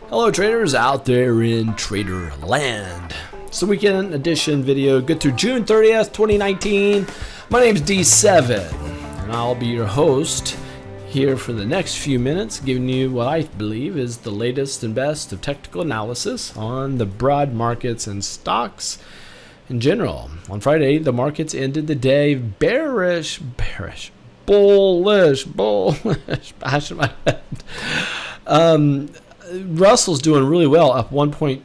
Hello traders out there in trader land. It's the weekend edition video, good through June 30th, 2019. My name's D7 and I'll be your host here for the next few minutes, giving you what I believe is the latest and best of technical analysis on the broad markets and stocks in general. On Friday, the markets ended the day bearish, bullish, bash my head. Russell's doing really well, up 1.22%.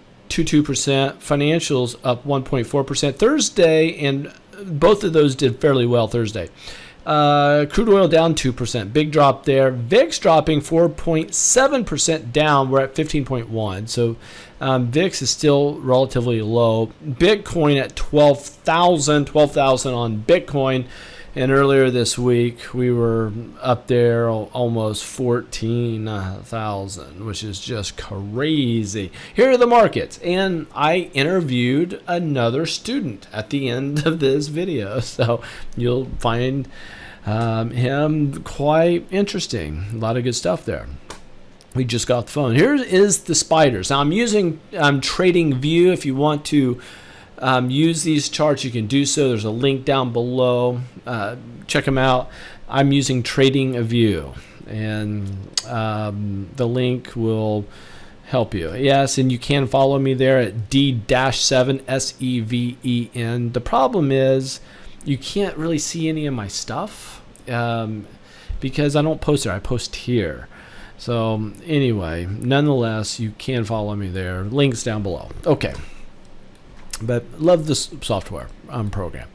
Financials up 1.4% Thursday, and both of those did fairly well Thursday. Crude oil down 2%, big drop there. VIX dropping 4.7% down. We're at 15.1, so VIX is still relatively low. Bitcoin at 12,000 on Bitcoin. And earlier this week, we were up there almost 14,000, which is just crazy. Here are the markets. And I interviewed another student at the end of this video. So you'll find him quite interesting. A lot of good stuff there. We just got the phone. Here is the spiders. Now I'm using Trading View. If you want to use these charts, you can do so. There's a link down below. Check them out. I'm using Trading View, and the link will help you. Yes, and you can follow me there at D-7 SEVEN. The problem is you can't really see any of my stuff because I don't post there. I post here. So anyway, nonetheless, you can follow me there. Links down below. Okay. But love this software program.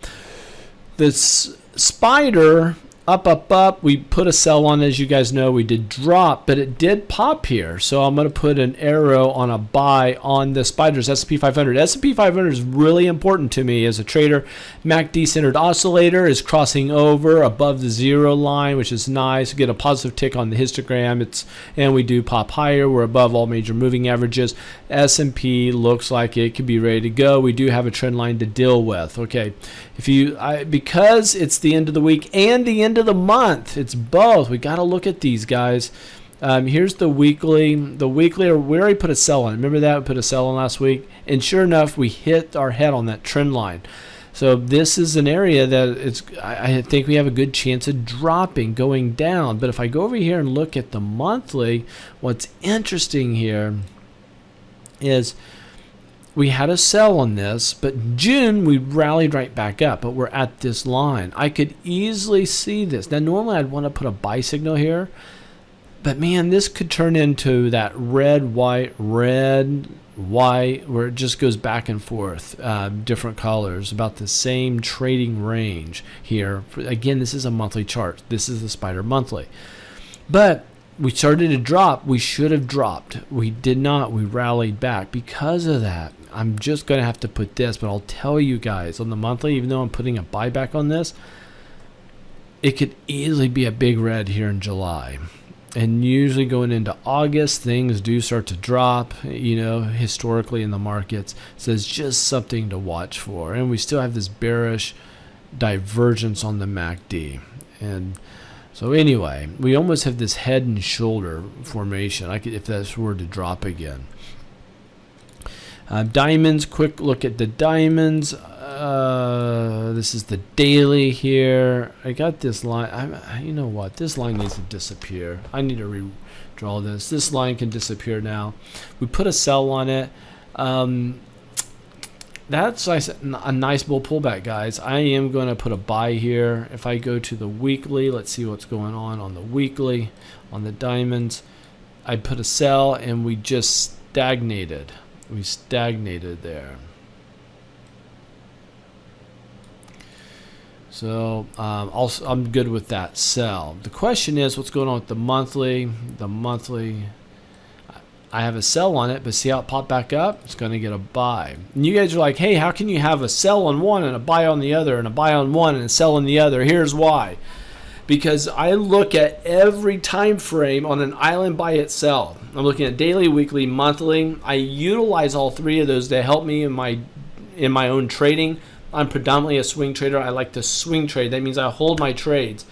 This spider up. We put a sell on, as you guys know. We did drop, but it did pop here. So I'm going to put an arrow on a buy on the spiders S&P 500. S&P 500 is really important to me as a trader. MACD centered oscillator is crossing over above the zero line, which is nice. We get a positive tick on the histogram. And we do pop higher. We're above all major moving averages. S&P looks like it could be ready to go. We do have a trend line to deal with. Okay, because it's the end of the week and the end of the month, it's both. We got to look at these guys. Here's the weekly. We already put a sell on. Remember that? We put a sell on last week, and sure enough, we hit our head on that trend line. So this is an area that I think we have a good chance of dropping, going down. But if I go over here and look at the monthly, what's interesting here is we had a sell on this, but June we rallied right back up, but we're at this line. I could easily see this. Now normally I'd want to put a buy signal here, but man, this could turn into that red, white, where it just goes back and forth, different colors, about the same trading range here. Again, this is a monthly chart. This is the spider monthly. But we started to drop. We should have dropped. We did not. We rallied back because of that. I'm just going to have to put this, but I'll tell you guys on the monthly, even though I'm putting a buyback on this, it could easily be a big red here in July. And usually going into August, things do start to drop, historically in the markets. So it's just something to watch for. And we still have this bearish divergence on the MACD. And so anyway, we almost have this head and shoulder formation, if this were to drop again. Diamonds, quick look at the diamonds. This is the daily here. I got this line. You know what? This line needs to disappear. I need to redraw this. This line can disappear now. We put a sell on it. That's a nice bull pullback, guys. I am going to put a buy here. If I go to the weekly, let's see what's going on the weekly, on the diamonds. I put a sell, and we just stagnated. We stagnated there. So I'm good with that sell. The question is, what's going on with the monthly? The monthly, I have a sell on it, but see how it popped back up? It's going to get a buy. And you guys are like, hey, how can you have a sell on one and a buy on the other, and a buy on one and a sell on the other? Here's why. Because I look at every time frame on an island by itself. I'm looking at daily, weekly, monthly. I utilize all three of those to help me in my own trading. I'm predominantly a swing trader. I like to swing trade. That means I hold my trades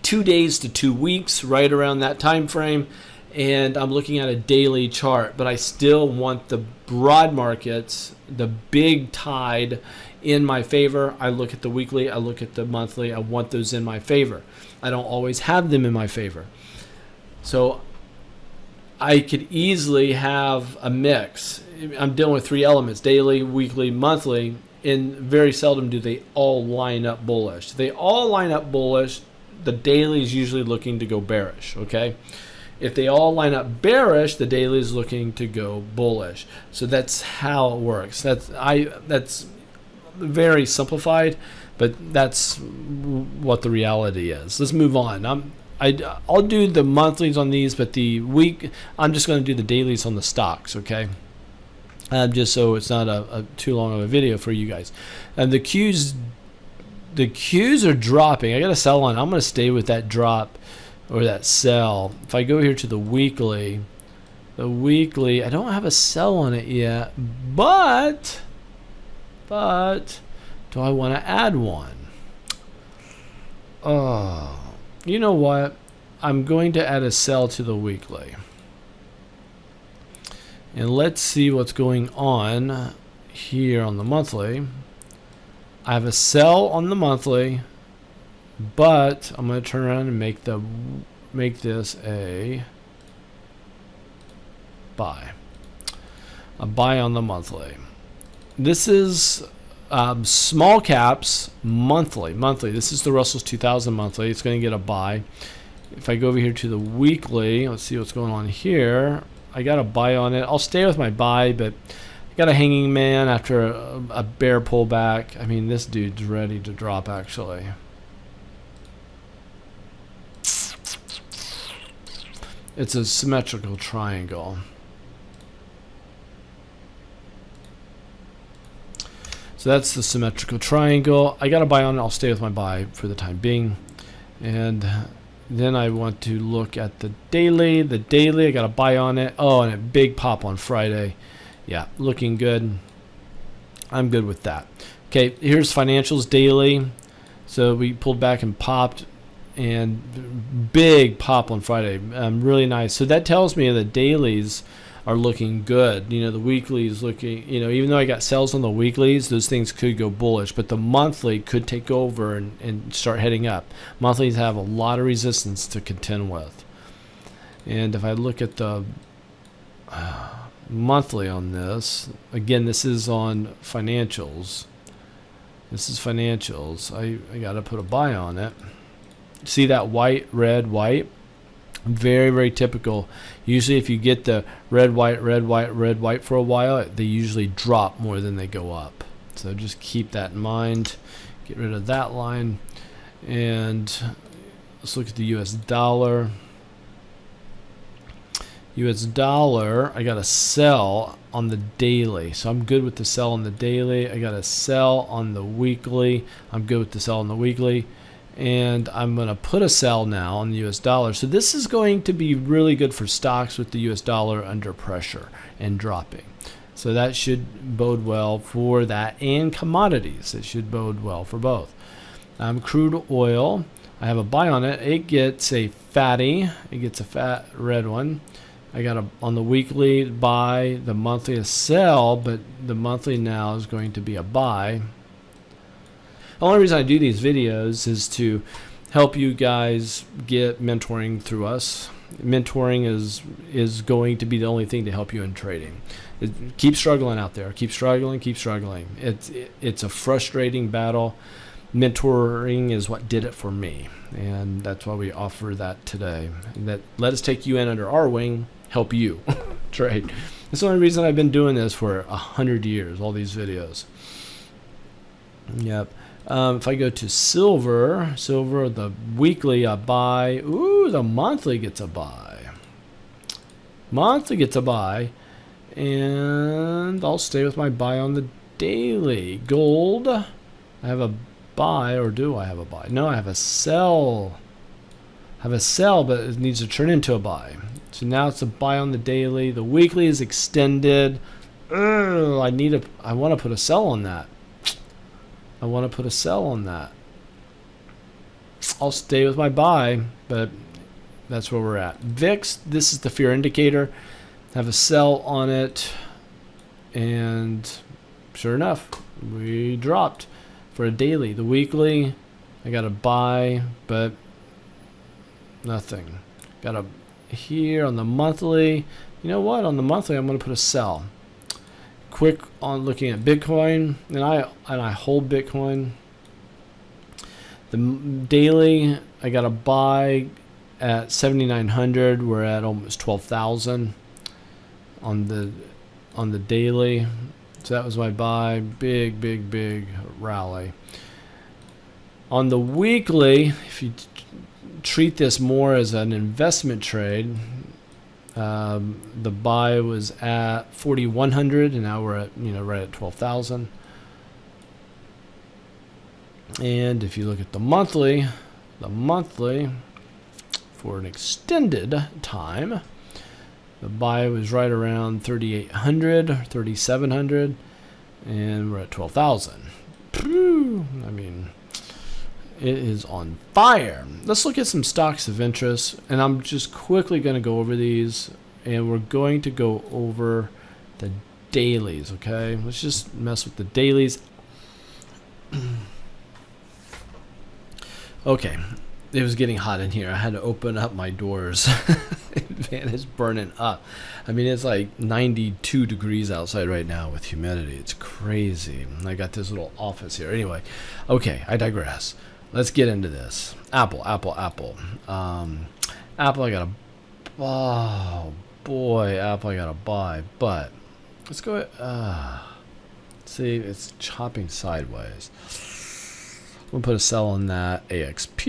2 days to 2 weeks, right around that time frame. and I'm looking at a daily chart, but I still want the broad markets, the big tide in my favor. I look at the weekly, I look at the monthly, I want those in my favor. I don't always have them in my favor. So I could easily have a mix. I'm dealing with three elements: daily, weekly, monthly, and very seldom do they all line up bullish. They all line up bullish. The daily is usually looking to go bearish, okay? If they all line up bearish, the daily is looking to go bullish. So that's how it works. That's very simplified, but that's what the reality is. Let's move on. I'll do the monthlies on these, but the week, I'm just going to do the dailies on the stocks, okay? Just so it's not a too long of a video for you guys. And the Qs are dropping. I got to sell on. I'm going to stay with that drop or that sell. If I go here to the weekly, I don't have a sell on it yet, but do I want to add one? Oh, you know what? I'm going to add a sell to the weekly. And let's see what's going on here on the monthly. I have a sell on the monthly, but I'm going to turn around and make this a buy. A buy on the monthly. This is small caps monthly. This is the Russell's 2000 monthly. It's going to get a buy. If I go over here to the weekly, let's see what's going on here. I got a buy on it. I'll stay with my buy, but I got a hanging man after a bear pullback. I mean, this dude's ready to drop, actually. It's a symmetrical triangle. So that's the symmetrical triangle. I got a buy on it. I'll stay with my buy for the time being. And then I want to look at the daily. The daily, I got a buy on it. Oh, and a big pop on Friday. Yeah, looking good. I'm good with that. Okay, here's financials daily. So we pulled back and popped, and big pop on Friday. Really nice. So that tells me the dailies are looking good. You know, the weeklies looking, you know, even though I got sells on the weeklies, those things could go bullish, but the monthly could take over and start heading up. Monthlies have a lot of resistance to contend with. And if I look at the monthly on this, again, this is on financials. This is financials. I got to put a buy on it. See that white, red, white? Very, very typical. Usually if you get the red, white, red, white, red, white for a while, they usually drop more than they go up. So just keep that in mind. Get rid of that line. And let's look at the US dollar. US dollar, I got a sell on the daily. So I'm good with the sell on the daily. I got a sell on the weekly. I'm good with the sell on the weekly. And I'm going to put a sell now on the US dollar. So this is going to be really good for stocks with the US dollar under pressure and dropping. So that should bode well for that, and commodities. It should bode well for both. Crude oil, I have a buy on it. It gets a fatty. It gets a fat red one. I got on the weekly buy, the monthly a sell, but the monthly now is going to be a buy. The only reason I do these videos is to help you guys get mentoring through us. Mentoring is going to be the only thing to help you in trading. Keep struggling out there. Keep struggling. Keep struggling. It's a frustrating battle. Mentoring is what did it for me, and that's why we offer that today. Let us take you in under our wing, help you trade. That's the only reason I've been doing this for 100 years. All these videos. Yep. If I go to silver, the weekly a buy. Ooh, the monthly gets a buy. Monthly gets a buy, and I'll stay with my buy on the daily. Gold, I have a buy, or do I have a buy? No, I have a sell. I have a sell, but it needs to turn into a buy. So now it's a buy on the daily. The weekly is extended. I want to put a sell on that. I want to put a sell on that. I'll stay with my buy, but that's where we're at. VIX, this is the fear indicator. Have a sell on it, and sure enough, we dropped for a daily. The weekly, I got a buy, but nothing. Got a here on the monthly. You know what? On the monthly, I'm going to put a sell. Quick on looking at Bitcoin, and I hold Bitcoin. The daily, I got a buy at 7,900. We're at almost 12,000 on the daily. So that was my buy. Big rally. On the weekly, if you treat this more as an investment trade, the buy was at 4,100, and now we're at right at 12,000. And if you look at the monthly for an extended time, the buy was right around 3,800, 3,700, and we're at 12,000. I mean, it is on fire. Let's look at some stocks of interest, and I'm just quickly going to go over these, and we're going to go over the dailies, okay? Let's just mess with the dailies. Okay, it was getting hot in here. I had to open up my doors. Man, it's burning up. I mean, it's like 92 degrees outside right now with humidity. It's crazy. I got this little office here. Anyway, okay, I digress. Let's get into this. Apple. Apple, I got a... Oh, boy, Apple, I got to buy. But, let's go... see, it's chopping sideways. We'll put a sell on that. AXP.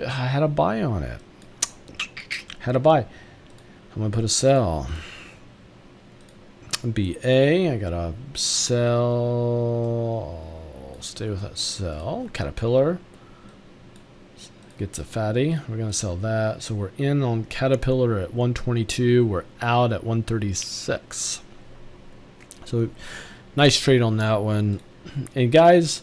I had a buy on it. Had a buy. I'm going to put a sell. BA. I got a sell. I'll stay with that sell. Caterpillar. Gets a fatty. We're going to sell that. So we're in on Caterpillar at 122. We're out at 136. So nice trade on that one. And guys,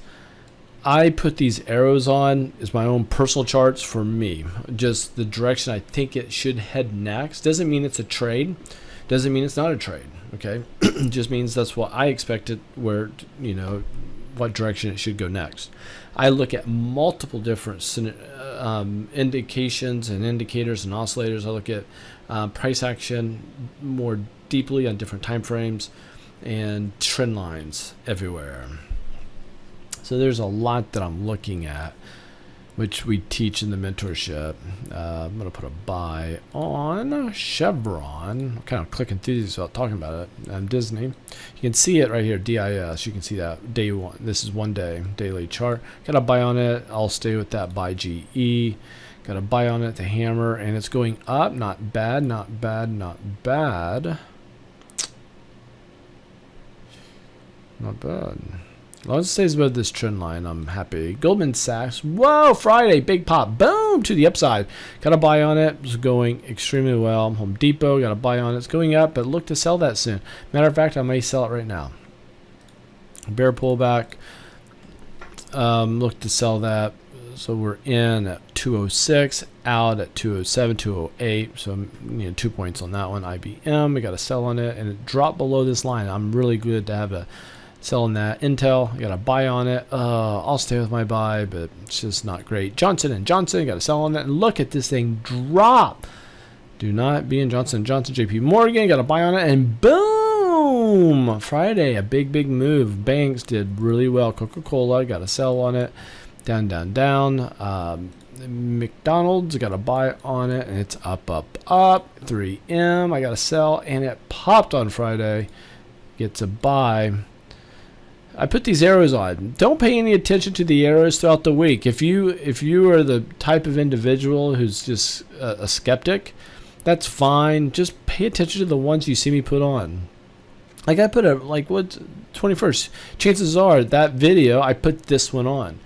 I put these arrows on as my own personal charts for me. Just the direction I think it should head next. Doesn't mean it's a trade. Doesn't mean it's not a trade. Okay, just means that's what I expected. Where what direction it should go next. I look at multiple different indications and indicators and oscillators. I look at price action more deeply on different time frames and trend lines everywhere. So there's a lot that I'm looking at, which we teach in the mentorship. I'm going to put a buy on Chevron. I'm kind of clicking through these without talking about it. Disney. You can see it right here, DIS. You can see that day one. This is 1 day daily chart. Got a buy on it. I'll stay with that buy GE. Got a buy on it, the hammer, and it's going up. Not bad, not bad, not bad. Not bad. As long as it stays above this trend line, I'm happy. Goldman Sachs. Whoa, Friday. Big pop. Boom. To the upside. Got a buy on it. It's going extremely well. Home Depot. Got a buy on it. It's going up, but look to sell that soon. Matter of fact, I may sell it right now. Bear pullback. Look to sell that. So we're in at 206. Out at 207, 208. So 2 points on that one. IBM. We got a sell on it. And it dropped below this line. I'm really good to have a... selling that. Intel, I got a buy on it. I'll stay with my buy, but it's just not great. Johnson & Johnson, got a sell on that. And look at this thing drop. Do not be in Johnson & Johnson. JP Morgan, got a buy on it. And boom! Friday, a big move. Banks did really well. Coca-Cola, got a sell on it. Down. McDonald's, got a buy on it. And it's up. 3M, I got a sell. And it popped on Friday. Gets a buy. I put these arrows on. Don't pay any attention to the arrows throughout the week. If you are the type of individual who's just a skeptic, that's fine. Just pay attention to the ones you see me put on. Like I put 21st. Chances are that video I put this one on,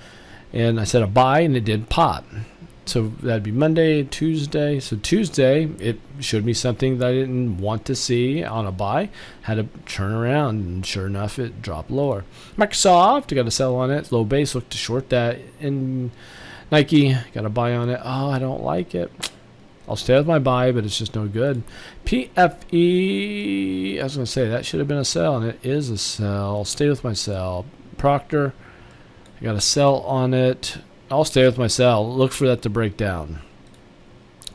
and I said a buy, and it did pop. So that'd be Monday, Tuesday. So Tuesday, it showed me something that I didn't want to see on a buy. Had to turn around, and sure enough, it dropped lower. Microsoft, I got a sell on it. Low base, look to short that. And Nike, got a buy on it. Oh, I don't like it. I'll stay with my buy, but it's just no good. PFE, I was going to say that should have been a sell, and it is a sell. I'll stay with my sell. Procter, I got a sell on it. I'll stay with my sell. Look for that to break down.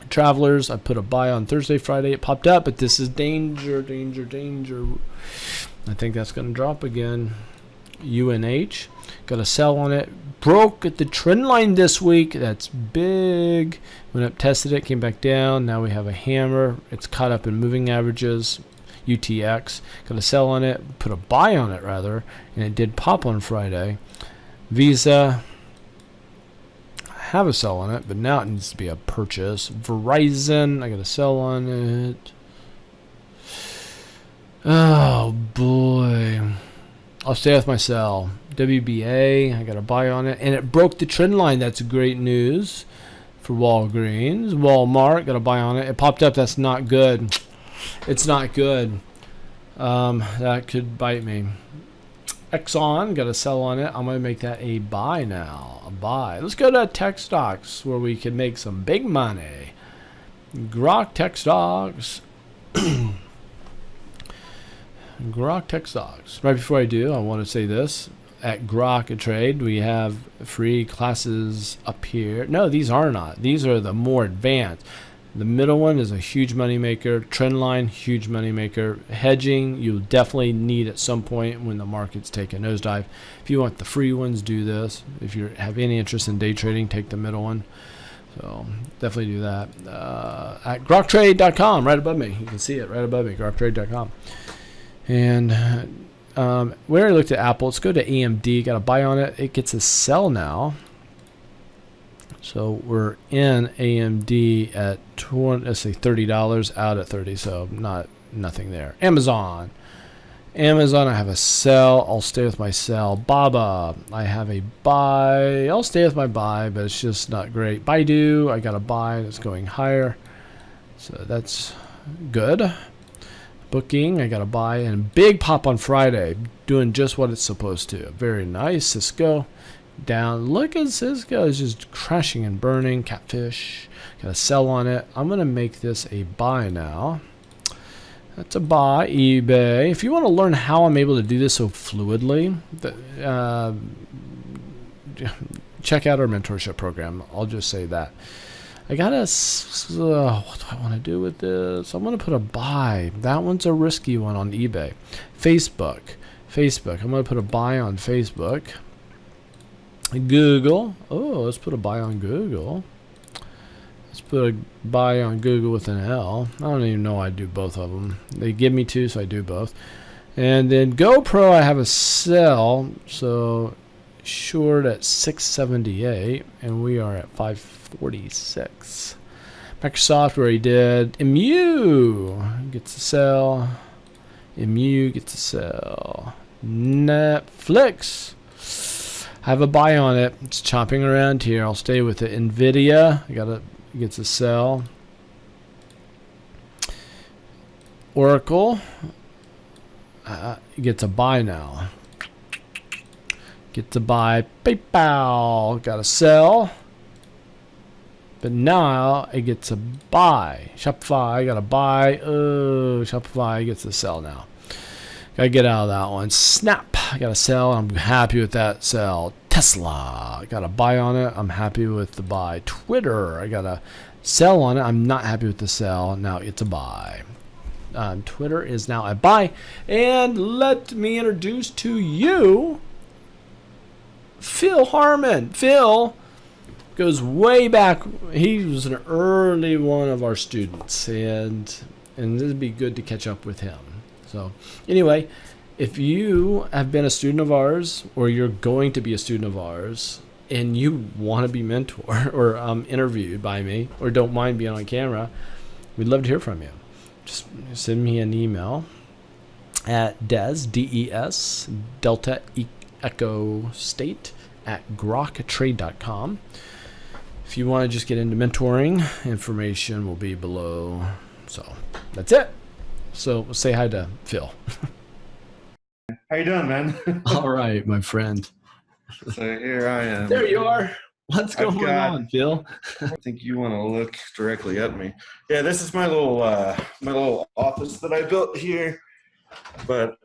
Travelers, I put a buy on Thursday, Friday. It popped up, but this is danger, danger, danger. I think that's going to drop again. UNH, got a sell on it. Broke at the trend line this week. That's big. Went up, tested it, came back down. Now we have a hammer. It's caught up in moving averages. UTX, got a sell on it. Put a buy on it rather, and it did pop on Friday. Visa, have a sell on it, but now it needs to be a purchase. Verizon, I got a sell on it. Oh boy, I'll stay with my sell. WBA, I got a buy on it, and it broke the trend line. That's great news for Walgreens. Walmart, got a buy on it. It popped up. That's not good. It's not good. That could bite me. Exxon, got a sell on it. I'm going to make that a buy now. A buy. Let's go to tech stocks where we can make some big money. Grok tech stocks. Grok tech stocks. Right before I do, I want to say this. At Grok Trade, we have free classes up here. No, these are not. These are the more advanced. The middle one is a huge money maker. Trendline, huge money maker. Hedging, you'll definitely need at some point when the markets take a nosedive. If you want the free ones, do this. If you have any interest in day trading, take the middle one. So definitely do that. At groktrade.com, right above me. You can see it right above me, groktrade.com. And we already looked at Apple. Let's go to AMD. Got a buy on it. It gets a sell now. So we're in AMD at let's say $30, out at 30, so nothing there. Amazon, I have a sell. I'll stay with my sell. Baba, I have a buy. I'll stay with my buy, but it's just not great. Baidu, I got a buy. It's going higher, so that's good. Booking, I got a buy, and big pop on Friday, doing just what it's supposed to. Very nice. Cisco. Down. Look at Cisco, it's just crashing and burning. Catfish, got a sell on it. I'm gonna make this a buy now. That's a buy. eBay, if you want to learn how I'm able to do this so fluidly, check out our mentorship program. I'll just say that. I gotta what do I want to do with this? I'm gonna put a buy. That one's a risky one on eBay. Facebook, I'm gonna put a buy on Facebook. Google. Oh, let's put a buy on Google. Let's put a buy on Google with an L. I don't even know I do both of them. They give me two, so I do both. And then GoPro, I have a sell. So short at 678, and we are at 546. Microsoft, where he did. Emu gets a sell. Emu gets a sell. Netflix, I have a buy on it. It's chopping around here. I'll stay with it. Nvidia, gets a sell. Oracle, gets a buy now. Gets a buy. PayPal, got a sell. But now it gets a buy. Shopify, got a buy. Oh, Shopify gets a sell now. Gotta get out of that one. Snap, I got a sell. I'm happy with that sell. Tesla, I got a buy on it. I'm happy with the buy. Twitter, I got a sell on it. I'm not happy with the sell. Now it's a buy. Twitter is now a buy. And let me introduce to you Phil Harmon. Phil goes way back. He was an early one of our students, and this would be good to catch up with him. So anyway, if you have been a student of ours, or you're going to be a student of ours, and you want to be mentored or interviewed by me, or don't mind being on camera, we'd love to hear from you. Just send me an email at DES, Delta Echo State, at groktrade.com. If you want to just get into mentoring, information will be below. So that's it. So we'll say hi to Phil. How you doing, man? All right, my friend. So here I am. There you are. What's I've going got, on, Phil? I think you want to look directly at me. Yeah, this is my little office that I built here. But,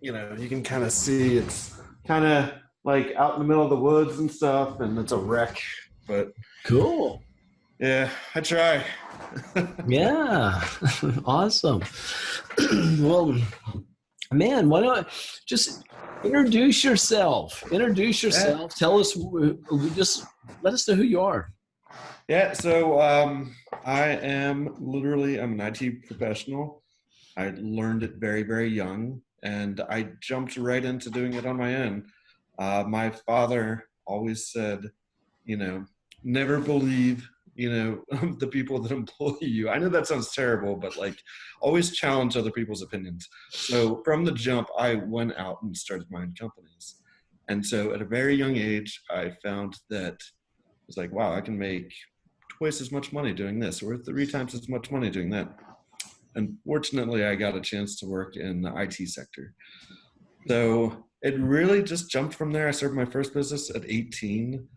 you can kind of see it's kind of like out in the middle of the woods and stuff, and it's a wreck. But Cool. yeah, I try. Yeah. Awesome. Well, man, why not just introduce yourself? Introduce Yeah. yourself. Tell us, just let us know who you are. Yeah, so I'm an IT professional. I learned it very, very young, and I jumped right into doing it on my own. My father always said, you know, never believe, the people that employ you. I know that sounds terrible, but like always challenge other people's opinions. So from the jump, I went out and started my own companies. And so at a very young age, I found that it was like, wow, I can make twice as much money doing this or 3 times as much money doing that. And fortunately, I got a chance to work in the IT sector. So it really just jumped from there. I started my first business at 18.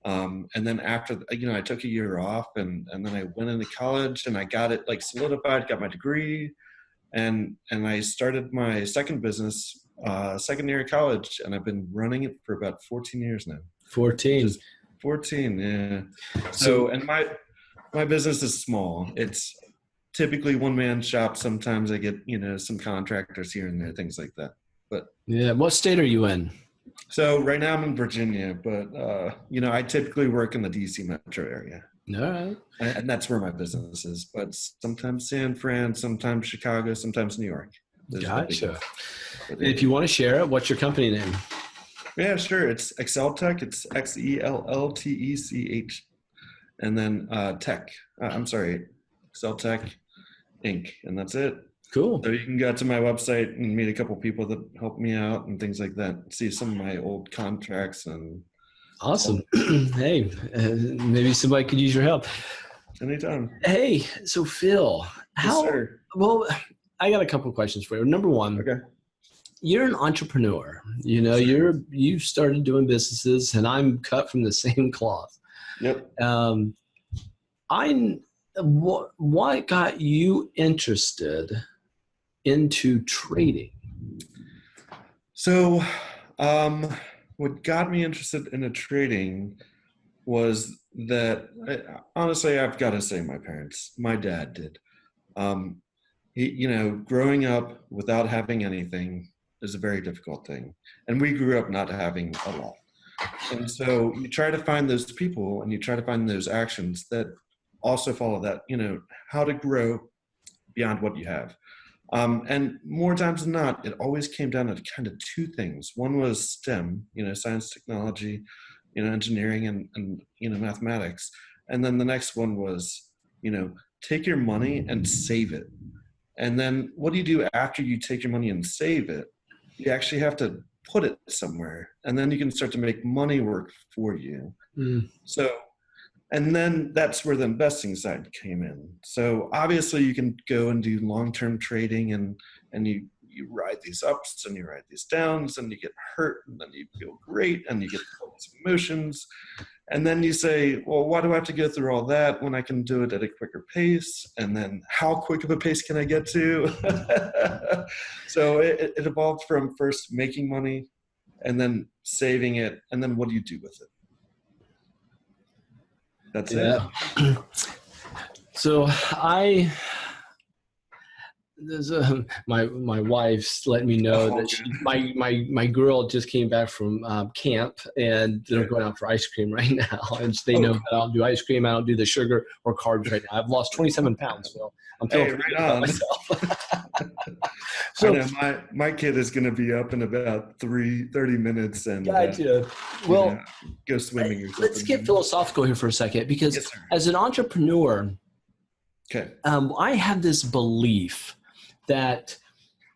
And then after, I took a year off and then I went into college and I got it like solidified, got my degree. And I started my second business, second year of college, and I've been running it for about 14 years now. 14. Just 14, yeah. So, and my business is small. It's typically one-man shop. Sometimes I get, some contractors here and there, things like that. But yeah, what state are you in? so right now I'm in Virginia, but I typically work in the DC metro area. All right. And that's where my business is. But sometimes San Fran, sometimes Chicago, sometimes New York. Gotcha. If you want to share it, what's your company name? Yeah, sure. It's Exceltech. It's Xelltech. And then Tech. Exceltech Inc. And that's it. Cool. So you can go to my website and meet a couple people that help me out and things like that. See some of my old contracts and awesome. Hey, maybe somebody could use your help. Anytime. Hey, so Phil, Yes, sir. well, I got a couple of questions for you. Number one, Okay. You're an entrepreneur. You started doing businesses, and I'm cut from the same cloth. Yep. What got you interested into trading? So, what got me interested in trading was that, honestly, I've got to say my dad did. Growing up without having anything is a very difficult thing. And we grew up not having a lot. And so you try to find those people and you try to find those actions that also follow that, how to grow beyond what you have. And more times than not, it always came down to kind of 2 things. One was STEM, science, technology, engineering and mathematics. And then the next one was, take your money and save it. And then what do you do after you take your money and save it? You actually have to put it somewhere, and then you can start to make money work for you. So, and then that's where the investing side came in. So obviously you can go and do long-term trading and you ride these ups and you ride these downs and you get hurt and then you feel great and you get all these emotions. And then you say, well, why do I have to go through all that when I can do it at a quicker pace? And then how quick of a pace can I get to? So it evolved from first making money and then saving it. And then what do you do with it? That's it. So my wife's let me know that my girl just came back from camp and they're going out for ice cream right now, and they know that I don't do ice cream. I don't do the sugar or carbs right now. I've lost 27 pounds, so I'm feeling pretty good about myself. So I know my kid is going to be up in about 30 minutes and gotcha. Well, go swimming or something. Let's get philosophical here for a second, because as an entrepreneur, I have this belief that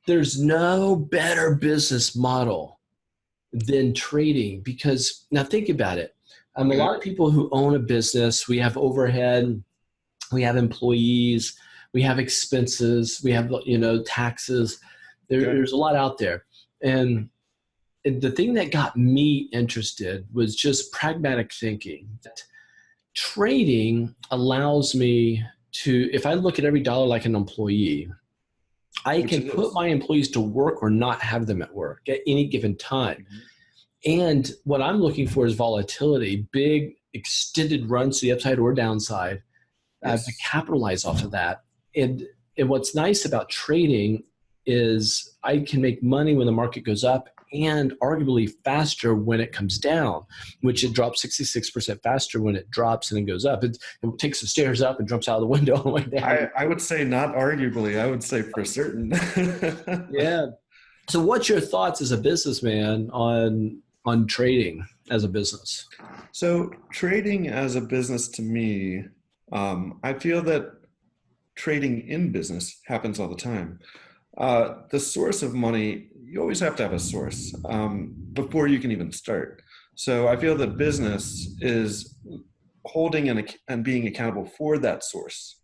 there's no better business model than trading. Because now think about it. A lot of people who own a business, we have overhead, we have employees, we have expenses, we have taxes. There's a lot out there, and the thing that got me interested was just pragmatic thinking. Trading allows me to, if I look at every dollar like an employee, I Which can it put is. my employees to work or not have them at work at any given time. Mhm. And what I'm looking for is volatility, big extended runs to the upside or downside, to Yes. capitalize off of that. And, and what's nice about trading is I can make money when the market goes up and arguably faster when it comes down, which it drops 66% faster when it drops and then goes up. It takes the stairs up and jumps out of the window on the way down. I would say not arguably, I would say for certain. Yeah. So what's your thoughts as a businessman on trading as a business? So trading as a business to me, I feel that trading in business happens all the time. The source of money, you always have to have a source before you can even start. So I feel that business is holding and being accountable for that source.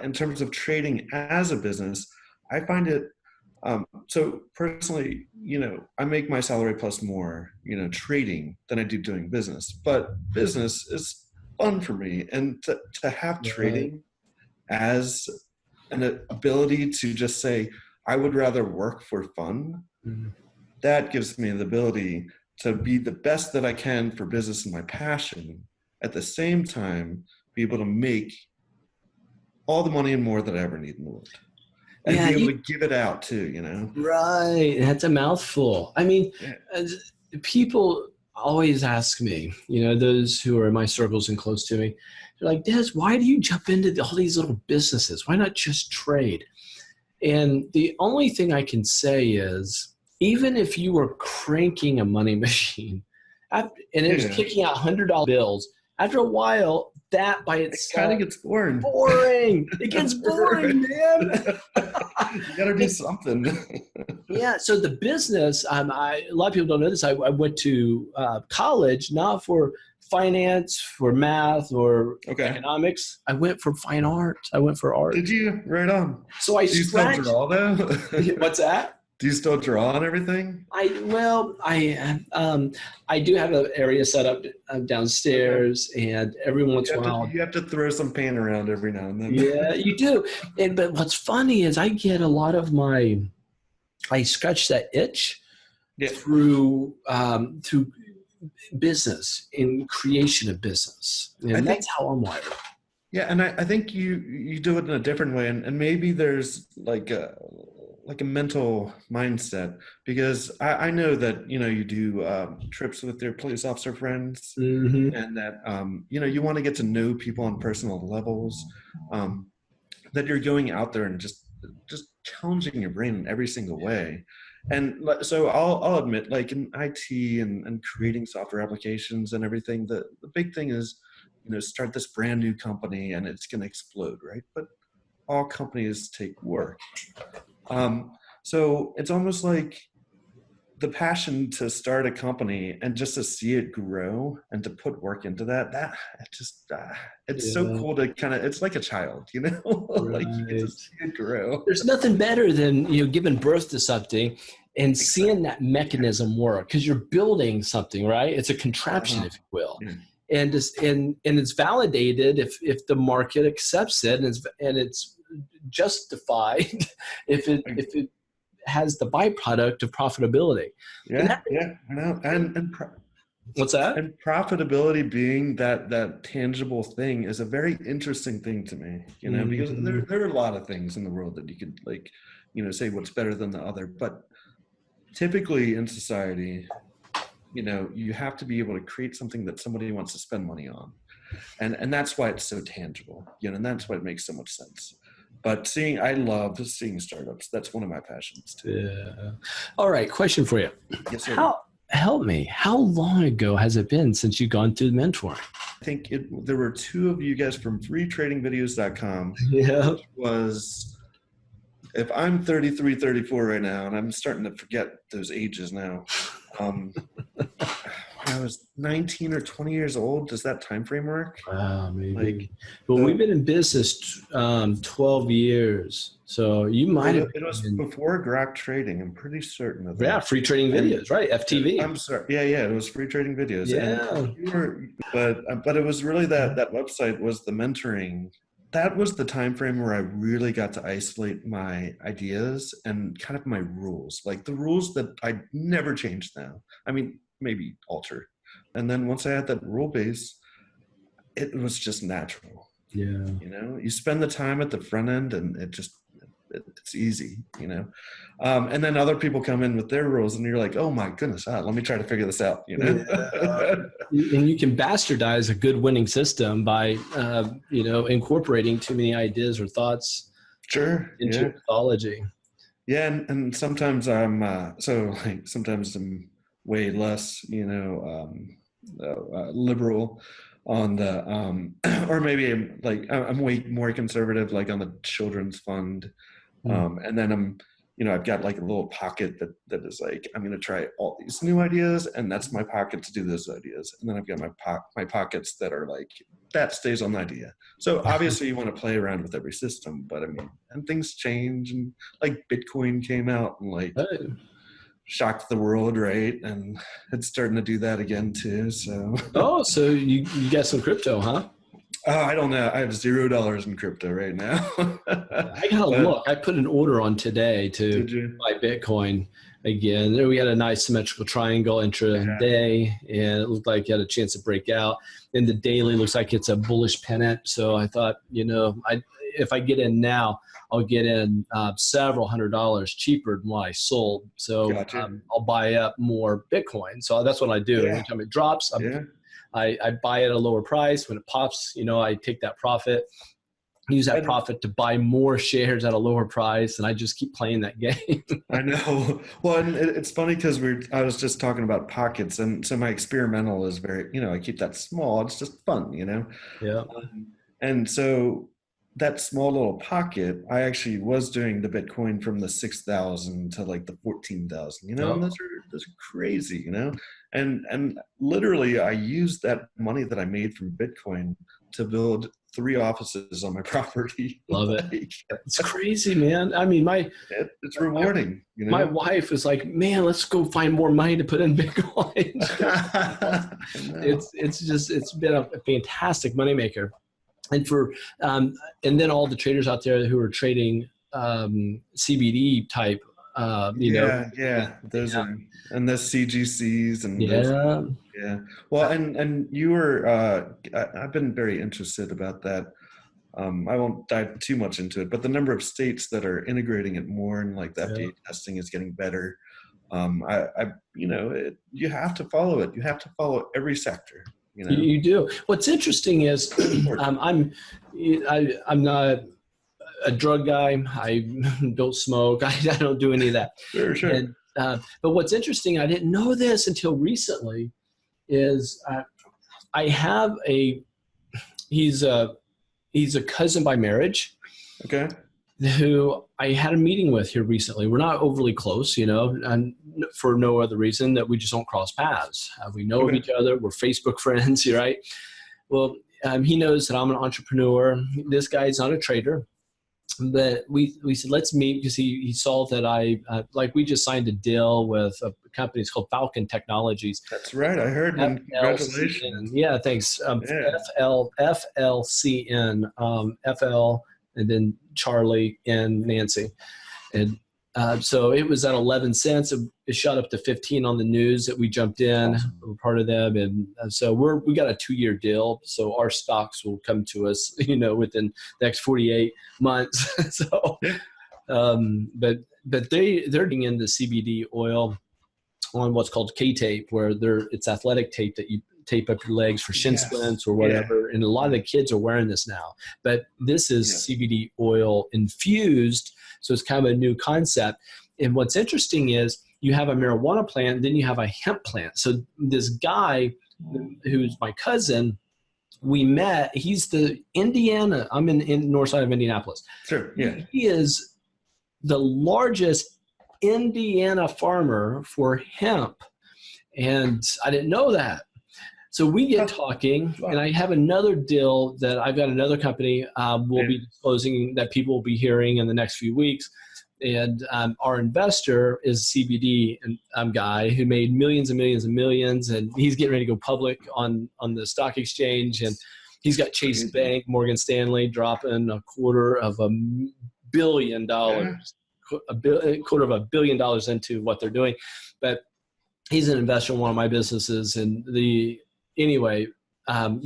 In terms of trading as a business, I find it so personally, I make my salary plus more, trading than I do doing business. But business is fun for me, and to have Right. trading as an ability to just say, I would rather work for fun, Mhm. that gives me the ability to be the best that I can for business and my passion. At the same time, be able to make all the money and more that I ever need in the world. And Yeah, be able to give it out too. right. That's a mouthful. I mean, Yeah. uh, people always ask me, those who are in my circles and close to me, they're like, Des, why do you jump into all these little businesses? Why not just trade? And the only thing I can say is, even if you were cranking a money machine and it was Yeah. kicking out $100 bills, after a while, that by It kind of itself, gets boring. boring. It gets Right. boring, man. You got to do something. Yeah, so the business, a lot of people don't know this. I went to college not for finance, for math, or Okay. economics. I went for fine art. I went for art. Did you? Right on. So I Do you still scratched. draw though? What's that? Do you still draw on everything? I do have an area set up Okay. downstairs, and every once in a while, You have to throw some paint around every now and yeah, then. you do. And but what's funny is I get a lot of I scratch that itch Yeah. through business in creation of business, I and that's think how I'm wired. Yeah, and I think you do it in a different way, and maybe there's like a mental mindset, because I know that you do trips with your police officer friends, Hmm. and that you want to get to know people on personal levels, um, that you're going out there and just challenging your brain in every single way. And so I'll admit, like in IT and creating software applications and everything, the big thing is, start this brand new company and it's going to explode, right? But all companies take work. Um, so it's almost like the passion to start a company and just to see it grow and to put work into that it just it's so Yeah, cool to kind of, it's like a child, like you get to right. see it grow. There's nothing better than giving birth to something and seeing Exactly. that mechanism work, because you're building something, right? It's a contraption, Uh-huh. if you will, Yeah. and it's validated if the market accepts it, and it's justified if it has the byproduct of profitability. And that, Yeah, I know. what's that? And profitability being that tangible thing is a very interesting thing to me, because Hmm. there are a lot of things in the world that you could, like, say what's better than the other, but typically in society, you have to be able to create something that somebody wants to spend money on, and that's why it's so tangible, and that's why it makes so much sense. But I love seeing startups. That's one of my passions too. Yeah. All right. Question for you. Yes, sir. How Help me? How long ago has it been since you've gone through mentoring? I think there were two of you guys from freetradingvideos.com, Yeah. which was, if I'm 33, 34 right now, and I'm starting to forget those ages now. Um, I was 19 or 20 years old. Does that time frame work? Maybe. Like, Well, we've so, been in business 12 years, so you might have it was been. before Grok trading. I'm pretty certain of Yeah, that. free trading And videos, right? FTV. I'm sorry. Yeah. It was free trading videos, and Yeah. you were, but it was really that website was the mentoring. That was the time frame where I really got to isolate my ideas and kind of my rules, like the rules that I never change now. I mean, maybe alter. And then once I had that rule base, it was just natural. Yeah. You spend the time at the front end and it's easy. And then other people come in with their rules and you're like, oh my goodness, let me try to figure this out. Yeah. And you can bastardize a good winning system by, incorporating too many ideas or thoughts Sure. into Yeah. mythology. Yeah. And sometimes sometimes I'm way less, liberal on the, or maybe I'm way more conservative, like on the children's fund. And then I've got like a little pocket that is like, I'm going to try all these new ideas, and that's my pocket to do those ideas. And then I've got my pockets that are like, that stays on the idea. So obviously you want to play around with every system, but I mean, and things change, and like Bitcoin came out and like Right. shocked the world, right? And it's starting to do that again too. So Oh, so you got some crypto, huh? I don't know. I have $0 in crypto right now. I gotta But look. I put an order on today to did you? buy Bitcoin again. There we had a nice symmetrical triangle intraday, and it looked like it had a chance to break out. And the daily looks like it's a bullish pennant. So I thought, if I get in now, I'll get in several $100s cheaper than what I sold. So Gotcha. I'll buy up more Bitcoin. So that's what I do. Yeah. Anytime it drops, Yeah. I buy it at a lower price. When it pops, I take that profit, use that And profit to buy more shares at a lower price, and I just keep playing that game. I know. Well, and it's funny because I was just talking about pockets, and so my experimental is very, I keep that small. It's just fun. Yeah. And so that small little pocket, I actually was doing the Bitcoin from the 6,000 to like the 14,000. And Oh, those are crazy. And literally, I used that money that I made from Bitcoin to build 3 offices on my property. love it. Like, It's crazy, man. I mean, it's rewarding. my wife was like, "Man, let's go find more money to put in Bitcoin." It's been a fantastic moneymaker. And then all the traders out there who are trading CBD type, Yeah, those are, and the CGCs and those, yeah. yeah. Well, and you were, I've been very interested about that. I won't dive too much into it, but the number of states that are integrating it more, and like the FDA testing is getting better. You have to follow it. You have to follow every sector. You do. What's interesting is I'm not a drug guy. I don't smoke. I don't do any of that. Sure. And, but what's interesting, I didn't know this until recently, is I have he's a cousin by marriage. Okay. Who I had a meeting with here recently. We're not overly close, and for no other reason that we just don't cross paths. We know of each other. We're Facebook friends, right? Well, he knows that I'm an entrepreneur. This guy's not a trader. But we said, let's meet, because he saw that we just signed a deal with a company. It's called Falcon Technologies. That's right. I heard. Congratulations. Yeah, thanks. Yeah. FLCN, FL, and then Charlie and Nancy. And so it was at 11 cents. It shot up to 15 on the news that we jumped in. Awesome. We're part of them. And so we got a 2-year deal. So our stocks will come to us, within the next 48 months. So, but they're getting into CBD oil on what's called K-tape, where it's athletic tape that you tape up your legs for shin splints or whatever. Yeah. And a lot of the kids are wearing this now. But this is CBD oil infused, so it's kind of a new concept. And what's interesting is you have a marijuana plant, then you have a hemp plant. So this guy who's my cousin, we met. He's the Indiana. I'm in north side of Indianapolis. Sure, yeah. He is the largest Indiana farmer for hemp. And I didn't know that. So we get talking, and I have another deal that I've got another company we'll be disclosing that people will be hearing in the next few weeks. And our investor is a CBD guy who made millions and millions and millions, and he's getting ready to go public on the stock exchange. And he's got Chase Bank, Morgan Stanley dropping $250 million, $250 million into what they're doing. But he's an investor in one of my businesses, and you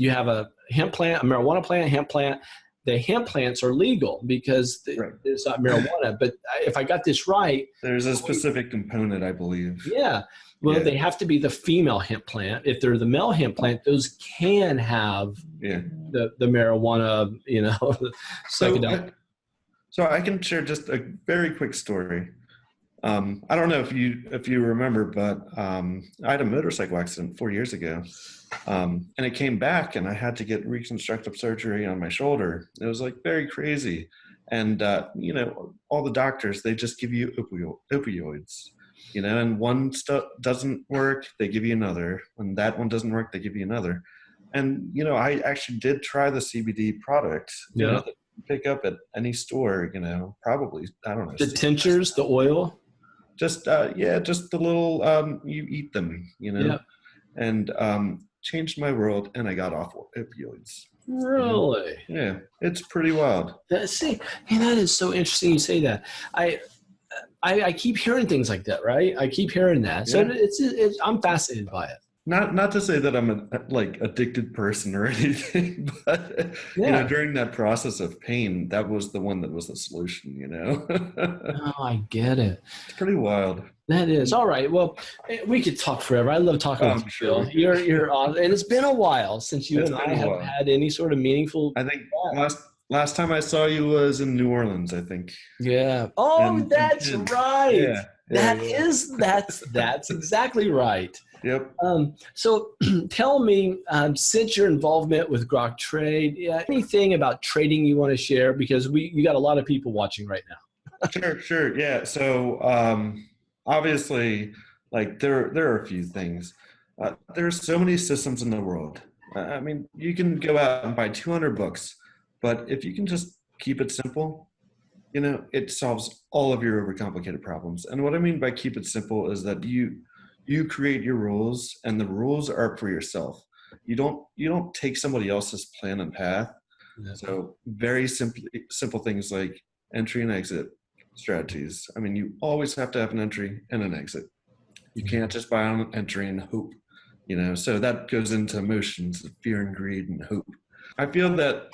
have a hemp plant, a marijuana plant, hemp plant. The hemp plants are legal because it's not marijuana. But if I got this right, there's a specific component, I believe. Yeah. Well, they have to be the female hemp plant. If they're the male hemp plant, those can have the marijuana, psychedelic. So I can share just a very quick story. I don't know if you remember, but I had a motorcycle accident 4 years ago, and it came back, and I had to get reconstructive surgery on my shoulder. It was like very crazy, and all the doctors, they just give you opioids, and one doesn't work, they give you another. When that one doesn't work, they give you another. And I actually did try the CBD product. That you pick up at any store, probably, I don't know. The tinctures, the oil. Just just the little you eat them, and changed my world, and I got off opioids. Really? Yeah, it's pretty wild. That is so interesting you say that. I keep hearing things like that, right? I keep hearing that, so I'm fascinated by it. Not to say that I'm a addicted person or anything, but during that process of pain, that was the one that was the solution. Oh, I get it. It's pretty wild. That is all right. Well, we could talk forever. I love talking with you, sure. Bill. You're awesome, and it's been a while since you and I have had any sort of meaningful. I think last time I saw you was in New Orleans, I think. Yeah. Oh, that's right. That's exactly right. Yep. So tell me, since your involvement with Grok Trade, anything about trading you want to share? Because you got a lot of people watching right now. Sure. Yeah. So obviously, there are a few things. There's so many systems in the world. I mean, you can go out and buy 200 books, but if you can just keep it simple, it solves all of your overcomplicated problems. And what I mean by keep it simple is that you create your rules, and the rules are for yourself. You don't take somebody else's plan and path. Yeah. So very simple things like entry and exit strategies. I mean, you always have to have an entry and an exit. You can't just buy on an entry and hope. So that goes into emotions, fear and greed and hope. I feel that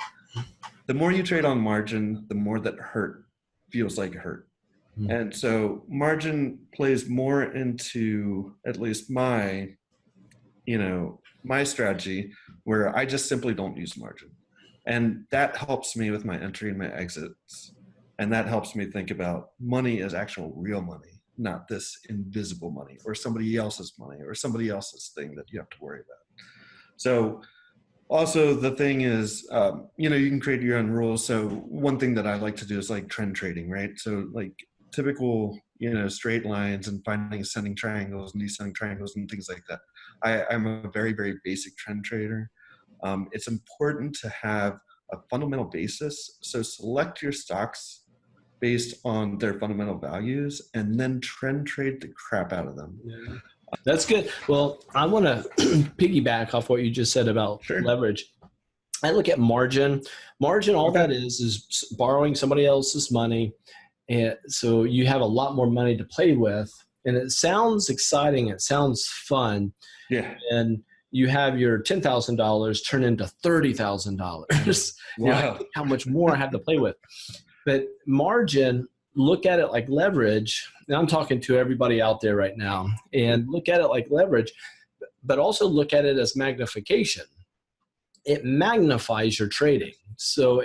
the more you trade on margin, the more that hurt feels like hurt. And so margin plays more into at least my strategy, where I just simply don't use margin. And that helps me with my entry and my exits. And that helps me think about money as actual real money, not this invisible money or somebody else's money or somebody else's thing that you have to worry about. So also the thing is, you can create your own rules. So one thing that I like to do is trend trading, right? So typical, straight lines and finding ascending triangles and descending triangles and things like that. I'm a very, very basic trend trader. It's important to have a fundamental basis. So select your stocks based on their fundamental values and then trend trade the crap out of them. Yeah. That's good. Well, I want to piggyback off what you just said about leverage. I look at margin. Margin, all that is borrowing somebody else's money. And so you have a lot more money to play with, and it sounds exciting. It sounds fun. Yeah. And you have your $10,000 turn into $30,000. Wow. How much more I have to play with. But margin, look at it like leverage. And I'm talking to everybody out there right now, and look at it like leverage, but also look at it as magnification. It magnifies your trading. So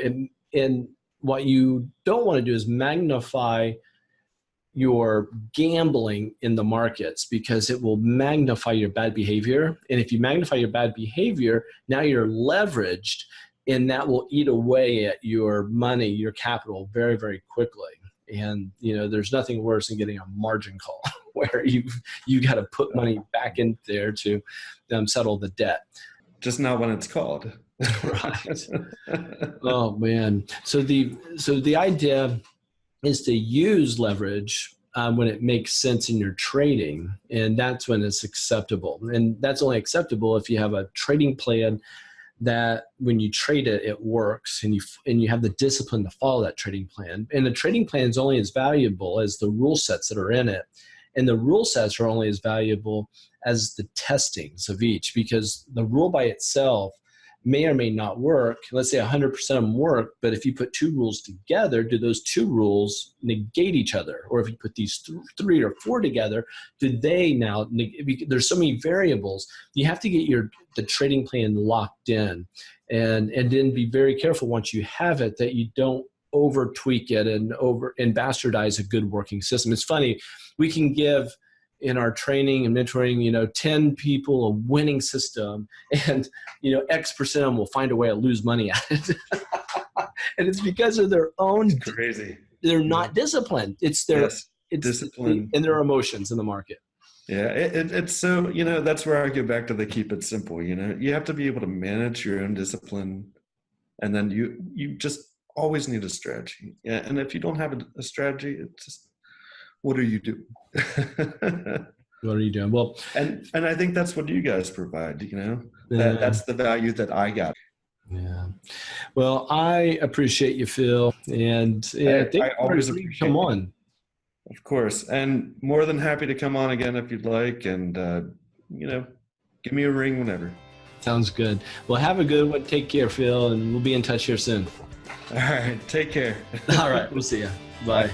what you don't want to do is magnify your gambling in the markets, because it will magnify your bad behavior. And if you magnify your bad behavior, now you're leveraged, and that will eat away at your money, your capital very, very quickly. And, there's nothing worse than getting a margin call where you got to put money back in there to settle the debt. Just not when it's called. Right. Oh man. So the idea is to use leverage when it makes sense in your trading, and that's when it's acceptable. And that's only acceptable if you have a trading plan that when you trade it, it works, and you have the discipline to follow that trading plan. And the trading plan is only as valuable as the rule sets that are in it. And the rule sets are only as valuable as the testings of each, because the rule by itself may or may not work. Let's say 100% of them work, but if you put two rules together, do those two rules negate each other? Or if you put these three or four together, do they now, there's so many variables, you have to get the trading plan locked in, and then be very careful once you have it that you don't over tweak it and bastardize a good working system. It's funny, we can give in our training and mentoring, 10 people a winning system, and, X% of them will find a way to lose money at it. And it's because of their own, it's crazy. They're not disciplined. It's their, it's discipline and their emotions in the market. Yeah. It's so, that's where I go back to the keep it simple. You have to be able to manage your own discipline, and then you just always need a strategy. Yeah. And if you don't have a strategy, it's just, what are you doing? What are you doing? Well, and I think that's what you guys provide, that's the value that I got. Yeah. Well, I appreciate you, Phil. And I always appreciate come on. Of course. And more than happy to come on again if you'd like. And, give me a ring whenever. Sounds good. Well, have a good one. Take care, Phil. And we'll be in touch here soon. All right. Take care. All right. We'll see you. Bye.